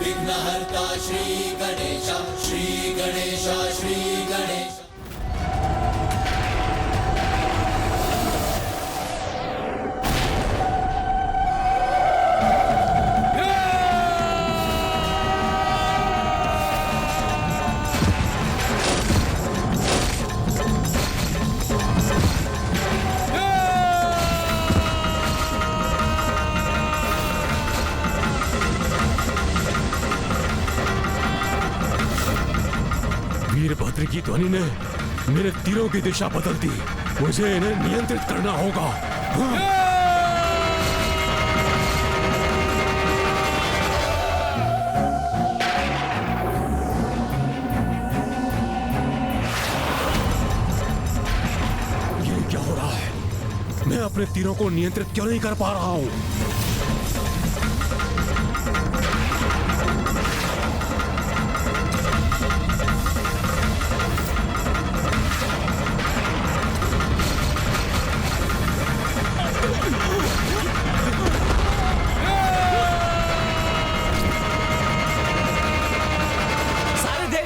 विघ्नहर्ता श्री गणेश, श्री गणेश, श्री गणेश। वीरभद्र की ध्वनि ने मेरे तीरों की दिशा बदल दी। मुझे इन्हें नियंत्रित करना होगा। ये क्या हो रहा है? मैं अपने तीरों को नियंत्रित क्यों नहीं कर पा रहा हूं?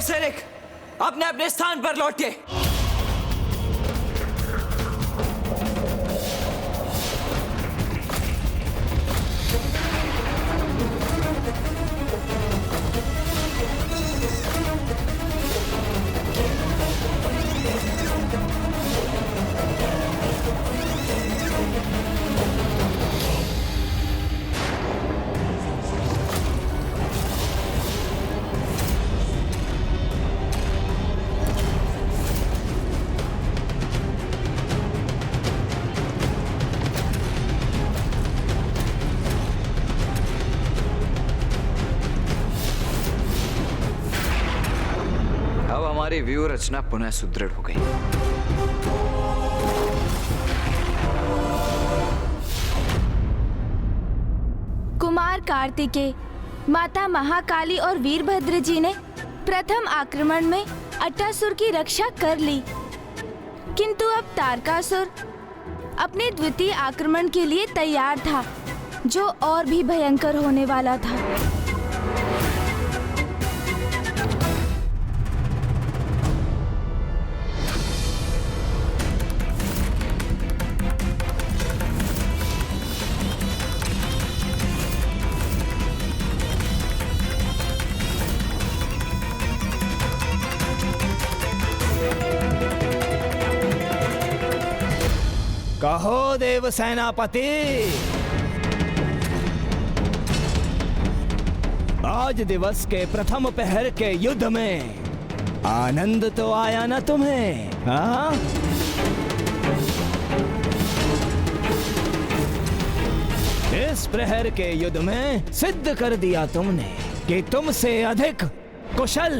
सैनिक अपने अपने स्थान पर लौटे। हमारी व्यूह रचना पुनः सुदृढ़ हो गई। कुमार कार्तिकेय, माता महाकाली और वीरभद्र जी ने प्रथम आक्रमण में अट्टासुर की रक्षा कर ली, किंतु अब तारकासुर अपने द्वितीय आक्रमण के लिए तैयार था, जो और भी भयंकर होने वाला था। कहो देव सेनापति, आज दिवस के प्रथम पहर के युद्ध में आनंद तो आया ना तुम्हें? हाँ? इस प्रहर के युद्ध में सिद्ध कर दिया तुमने कि तुमसे अधिक कुशल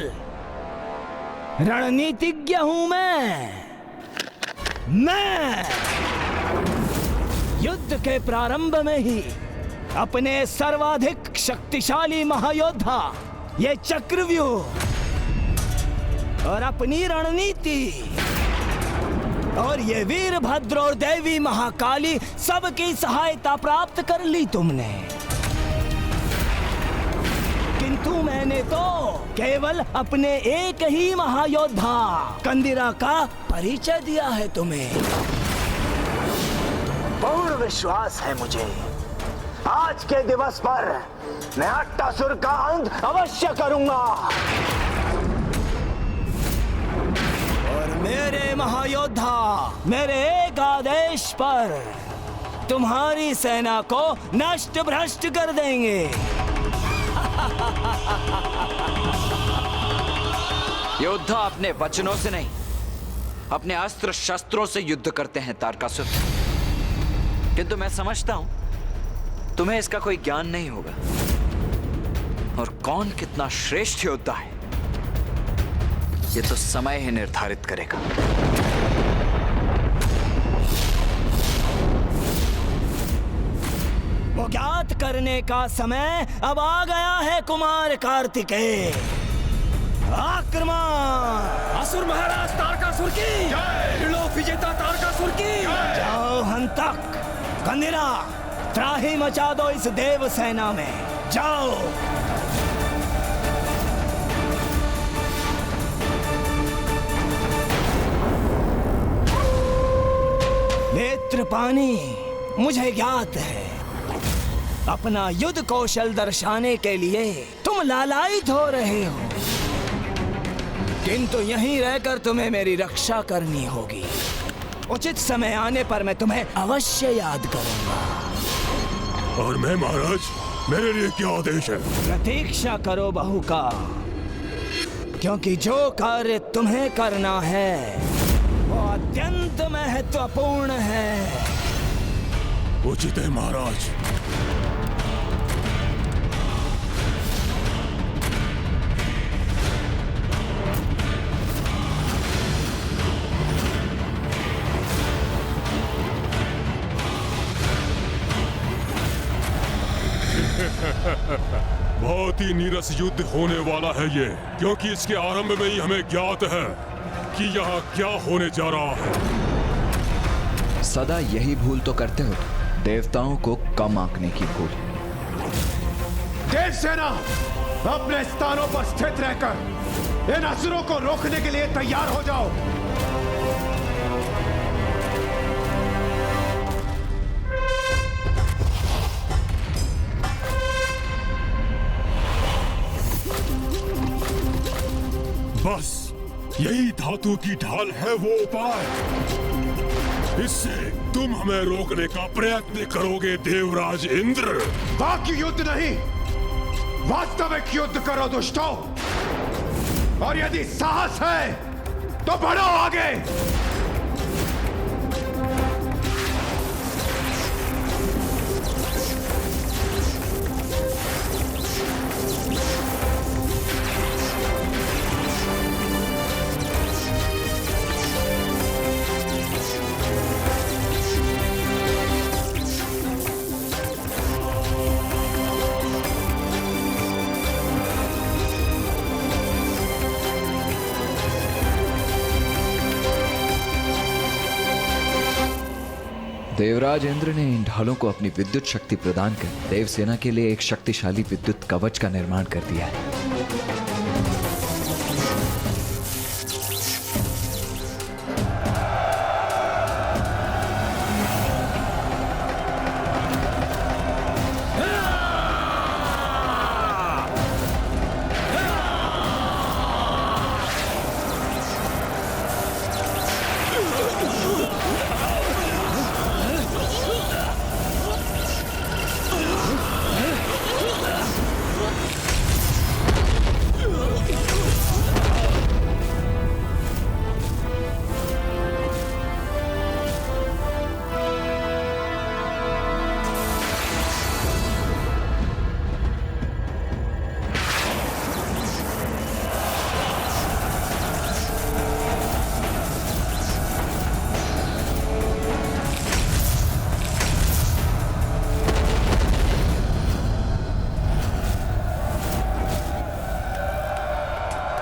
रणनीतिज्ञ हूं मैं। युद्ध के प्रारंभ में ही अपने सर्वाधिक शक्तिशाली महायोद्धा, ये चक्रव्यूह और अपनी रणनीति और ये वीरभद्र और देवी महाकाली सबकी सहायता प्राप्त कर ली तुमने, किंतु मैंने तो केवल अपने एक ही महायोद्धा कंदिरा का परिचय दिया है तुम्हें। पूर्ण विश्वास है मुझे, आज के दिवस पर मैं अट्टासुर का अंत अवश्य करूंगा और मेरे महायोद्धा मेरे एक आदेश पर तुम्हारी सेना को नष्ट भ्रष्ट कर देंगे। योद्धा अपने वचनों से नहीं, अपने अस्त्र शस्त्रों से युद्ध करते हैं तारकासुर, किंतु मैं समझता हूं तुम्हें इसका कोई ज्ञान नहीं होगा। और कौन कितना श्रेष्ठ योद्धा है, ये तो समय ही निर्धारित करेगा। वो ज्ञात करने का समय अब आ गया है कुमार कार्तिकेय। आक्रमण! असुर महाराज तारकासुर की जय! त्रिलोक विजेता तारकासुर की जय! जाओ हंतक, कंदिरा, त्राही मचा दो इस देव सेना में। जाओ। नेत्र पानी मुझे ज्ञात है, अपना युद्ध कौशल दर्शाने के लिए तुम लालायित हो रहे हो, किंतु यहीं रहकर तुम्हें मेरी रक्षा करनी होगी। उचित समय आने पर मैं तुम्हें अवश्य याद करूंगा। और मैं महाराज, मेरे लिए क्या आदेश है? प्रतीक्षा करो बहू का, क्योंकि जो कार्य तुम्हें करना है वो अत्यंत महत्वपूर्ण है। उचित है महाराज। बहुत ही नीरस युद्ध होने वाला है ये, क्योंकि इसके आरंभ में ही हमें ज्ञात है कि यहाँ क्या होने जा रहा है। सदा यही भूल तो करते हो, देवताओं को कम आंकने की भूल। देवसेना अपने स्थानों पर स्थित रहकर इन असुरों को रोकने के लिए तैयार हो जाओ। बस यही धातु की ढाल है वो उपाय। इससे तुम हमें रोकने का प्रयत्न करोगे देवराज इंद्र। बाकी युद्ध नहीं, वास्तविक युद्ध करो दुष्टों। और यदि साहस है तो बढ़ो आगे। देवराज इंद्र ने इन ढालों को अपनी विद्युत शक्ति प्रदान कर देवसेना के लिए एक शक्तिशाली विद्युत कवच का निर्माण कर दिया है।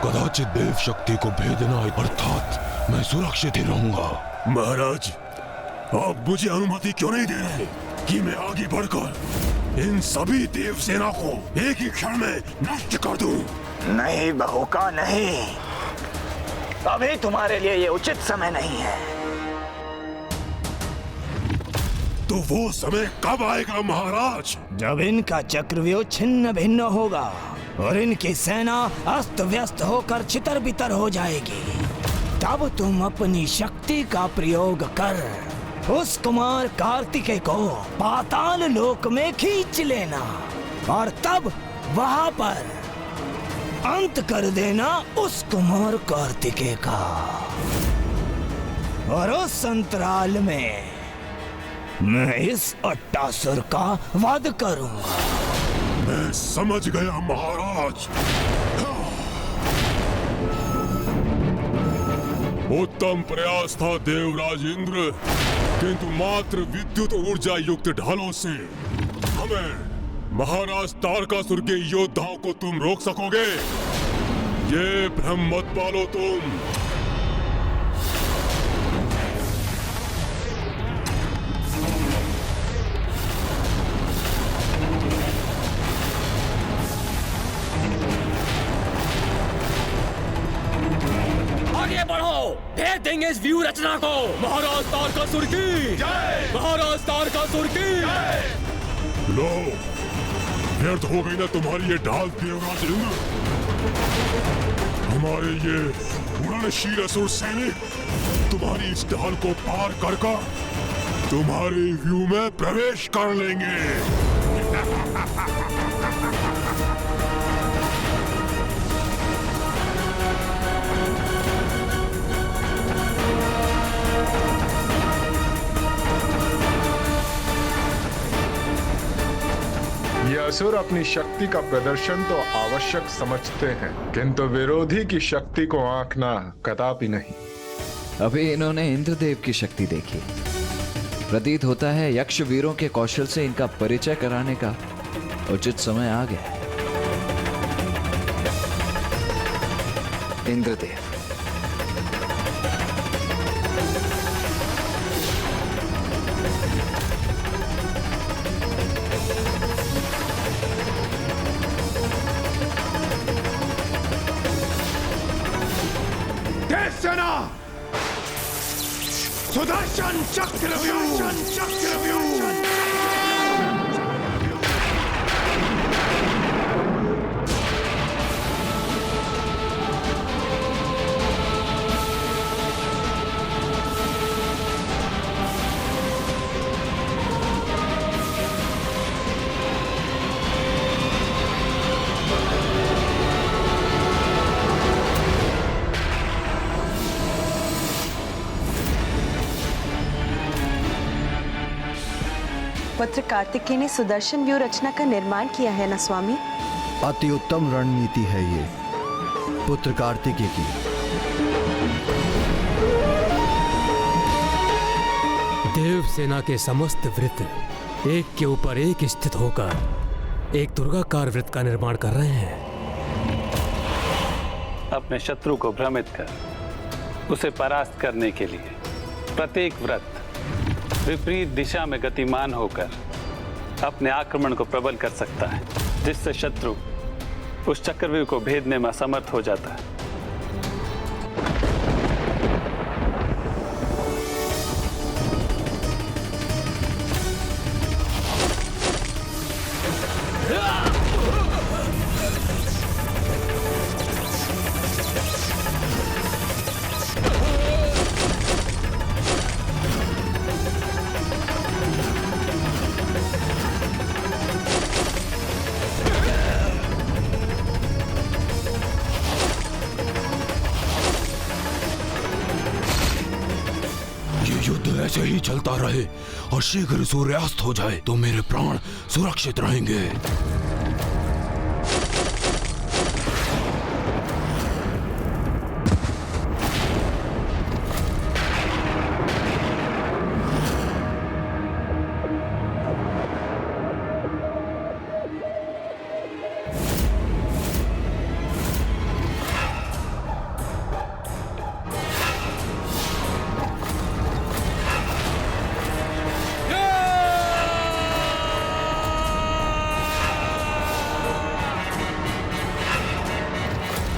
कदाचित देव शक्ति को भेदना अर्थात मैं सुरक्षित ही रहूंगा। महाराज, आप मुझे अनुमति क्यों नहीं दे रहे कि मैं आगे बढ़कर इन सभी देव सेना को एक ही क्षण में नष्ट कर दूं? नहीं बहू का नहीं, अभी तुम्हारे लिए ये उचित समय नहीं है। तो वो समय कब आएगा महाराज? जब इनका चक्रव्यूह छिन्न भिन्न होगा और इनकी सेना अस्त व्यस्त होकर छितर बितर हो जाएगी, तब तुम अपनी शक्ति का प्रयोग कर उस कुमार कार्तिकेय को पाताल लोक में खींच लेना और तब वहां पर अंत कर देना उस कुमार कार्तिकेय का। और उस अंतराल में मैं इस अट्टासुर का वध करूंगा। मैं समझ गया महाराज। उत्तम प्रयास था देवराज इंद्र, किंतु मात्र विद्युत ऊर्जा युक्त ढालों से हमें महाराज तारकासुर के योद्धाओं को तुम रोक सकोगे? ये भ्रम मत पालो तुम। भेद देंगे इस व्यू रचना को। महाराज तारकासुर की जय, महाराज तारकासुर की जय। लो, व्यर्थ हो गई ना तुम्हारी ये ढाल देवराज इंद्र। हमारे ये उड़नशील असुर सैनिक तुम्हारी इस ढाल को पार कर तुम्हारे व्यू में प्रवेश कर लेंगे। ये असुर अपनी शक्ति का प्रदर्शन तो आवश्यक समझते हैं, किंतु विरोधी की शक्ति को आंकना कदापि नहीं। अभी इन्होंने इंद्रदेव की शक्ति देखी। प्रतीत होता है यक्ष वीरों के कौशल से इनका परिचय कराने का उचित समय आ गया है। इंद्रदेव, सेना सुदर्शन चक्रव्यूह। पुत्र कार्तिकेय ने सुदर्शन व्यूह रचना का निर्माण किया है ना स्वामी? अति उत्तम रणनीति है ये पुत्र कार्तिकेय की। देव सेना के समस्त वृत्त एक के ऊपर एक स्थित होकर एक दुर्गाकार वृत्त का निर्माण कर रहे हैं। अपने शत्रु को भ्रमित कर उसे परास्त करने के लिए प्रत्येक व्रत विपरीत दिशा में गतिमान होकर अपने आक्रमण को प्रबल कर सकता है, जिससे शत्रु उस चक्रव्यूह को भेदने में असमर्थ हो जाता है। ऐसे ही चलता रहे और शीघ्र सूर्यास्त हो जाए तो मेरे प्राण सुरक्षित रहेंगे।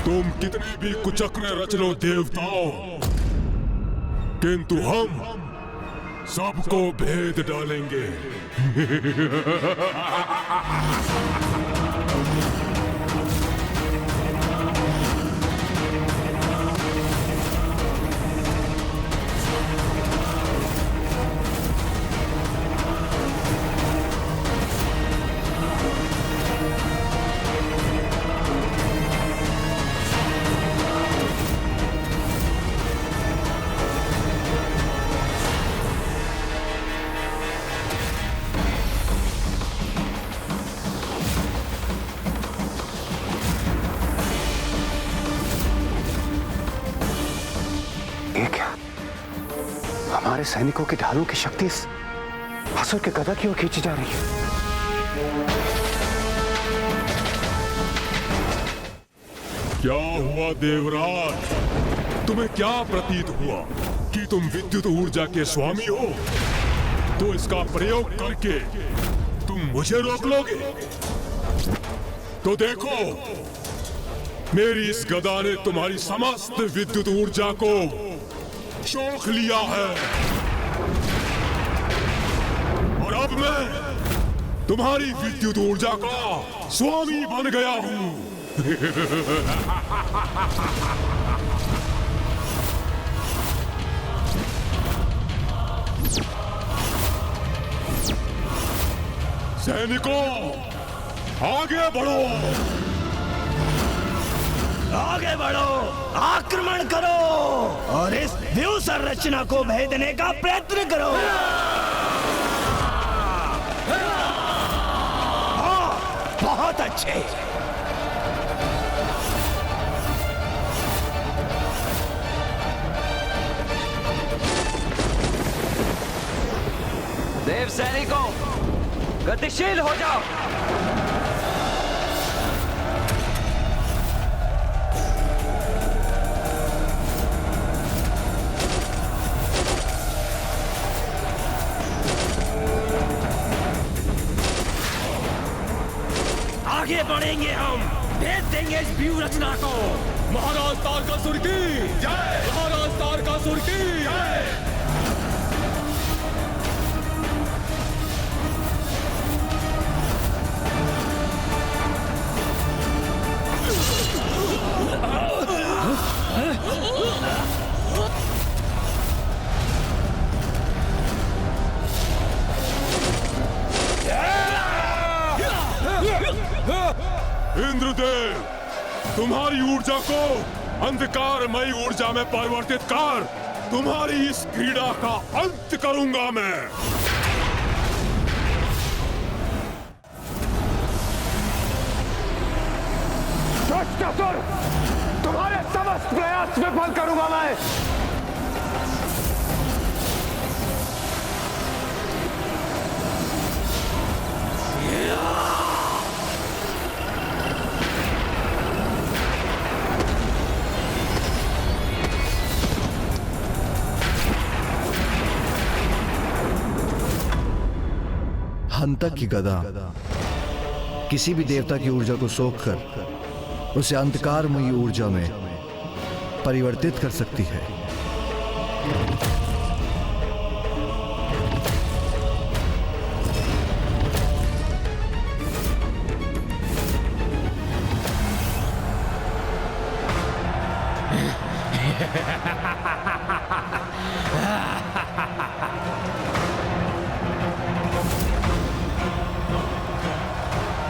तुम कितने भी कुचक्र रच लो देवताओं, किंतु हम सबको भेद डालेंगे। ये क्या? हमारे सैनिकों की ढालों की शक्ति इस असुर के गदा की ओर खींची जा रही है। क्या हुआ देवराज? तुम्हें क्या प्रतीत हुआ कि तुम विद्युत ऊर्जा के स्वामी हो? तो इसका प्रयोग करके तुम मुझे रोक लोगे? तो देखो, मेरी इस गदा ने तुम्हारी समस्त विद्युत ऊर्जा को शौक लिया है और अब मैं तुम्हारी विद्युत ऊर्जा का स्वामी बन गया हूं। सैनिकों, आगे बढ़ो, आगे बढ़ो, आक्रमण करो और इस व्यू संरचना को भेदने का प्रयत्न करो। हाँ, बहुत अच्छे। देव सैनिकों, गतिशील हो जाओ। आगे बढ़ेंगे हम, भेद देंगे इस व्यू रचना को। महाराज तारकासुर की जय, महाराज तारकासुर की जय। इंद्रदेव, तुम्हारी ऊर्जा को अंधकारमयी ऊर्जा में परिवर्तित कर तुम्हारी इस क्रीड़ा का अंत करूंगा मैं। दुष्टासुर, तुम्हारे समस्त प्रयास विफल करूंगा मैं। हंतक की गदा किसी भी देवता की ऊर्जा को सोखकर उसे अंधकारमयी ऊर्जा में परिवर्तित कर सकती है।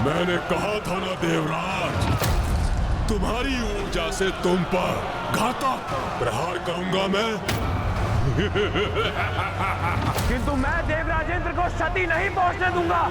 मैंने कहा था ना देवराज, तुम्हारी ऊर्जा से तुम पर घातक प्रहार करूंगा मैं। किंतु मैं देवराजेंद्र को क्षति नहीं पहुंचने दूंगा।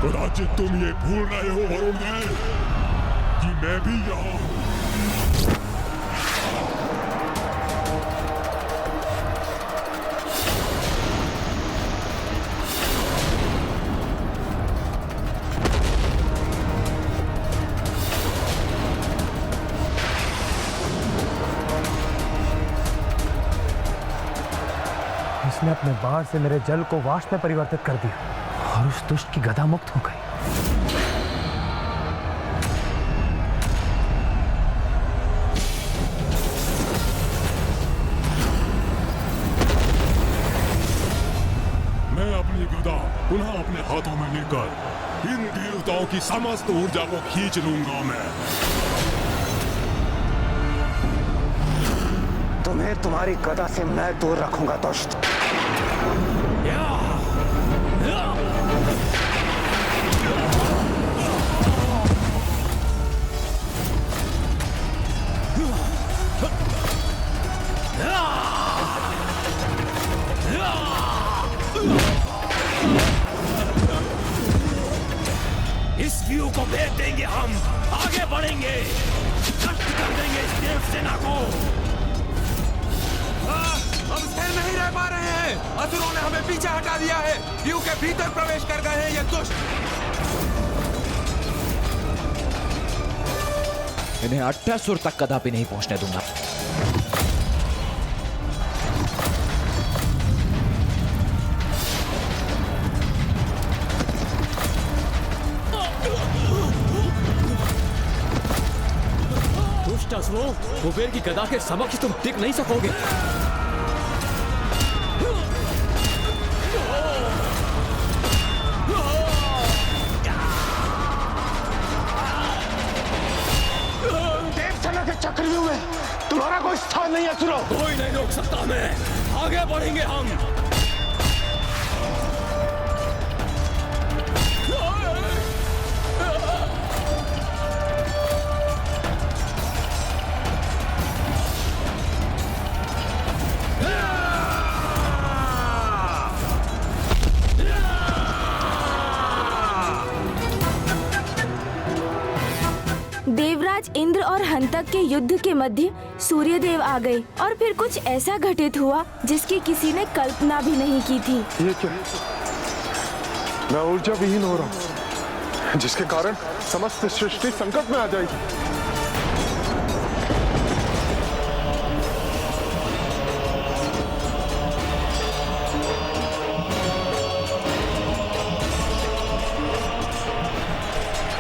कदाचित तुम ये भूल रहे हो वरुण देव कि मैं भी यहाँ हूं। इसने अपने बाण से मेरे जल को वाष्प में परिवर्तित कर दिया और उस दुष्ट की गदा मुक्त हो गई। मैं अपनी गदा पुनः अपने हाथों में लेकर इन देवताओं की समस्त ऊर्जा को खींच लूंगा मैं। तुम्हें तुम्हारी गदा से मैं दूर रखूंगा दुष्ट। इस व्यू को भेद देंगे हम, आगे बढ़ेंगे, नष्ट कर देंगे इस देव सेना को। हम स्थिर नहीं रह पा रहे हैं, असुरों ने हमें पीछे हटा दिया है, व्यू के भीतर प्रवेश कर गए हैं ये दुष्ट। इन्हें अट्टासुर तक कदापि नहीं पहुंचने दूंगा। दुष्ट असुरों, कुबेर की गदा के समक्ष तुम टिक नहीं सकोगे। देवसेना के चक्रव्यूह में तुम्हारा कोई स्थान नहीं है असुरों। कोई नहीं रोक सकता हमें, आगे बढ़ेंगे हम। देवराज इंद्र और हंतक के युद्ध के मध्य सूर्यदेव आ गए और फिर कुछ ऐसा घटित हुआ जिसकी किसी ने कल्पना भी नहीं की थी। ये क्या? मैं ऊर्जा विहीन हो रहा हूँ, जिसके कारण समस्त सृष्टि संकट में आ जाएगी।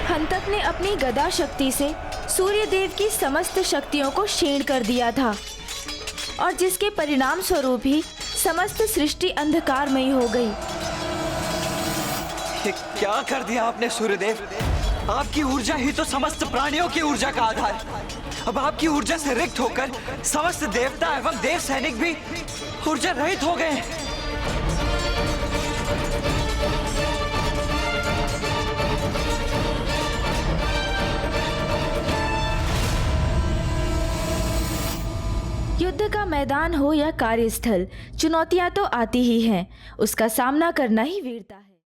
हंतक ने अपनी गदा शक्ति से सूर्यदेव की समस्त शक्तियों को क्षीण कर दिया था और जिसके परिणाम स्वरूप ही समस्त सृष्टि अंधकारमयी हो गई। ये क्या कर दिया आपने सूर्यदेव? आपकी ऊर्जा ही तो समस्त प्राणियों की ऊर्जा का आधार है। अब आपकी ऊर्जा से रिक्त होकर समस्त देवता एवं देव सैनिक भी ऊर्जा रहित हो गए। युद्ध का मैदान हो या कार्यस्थल, चुनौतियां तो आती ही हैं। उसका सामना करना ही वीरता है।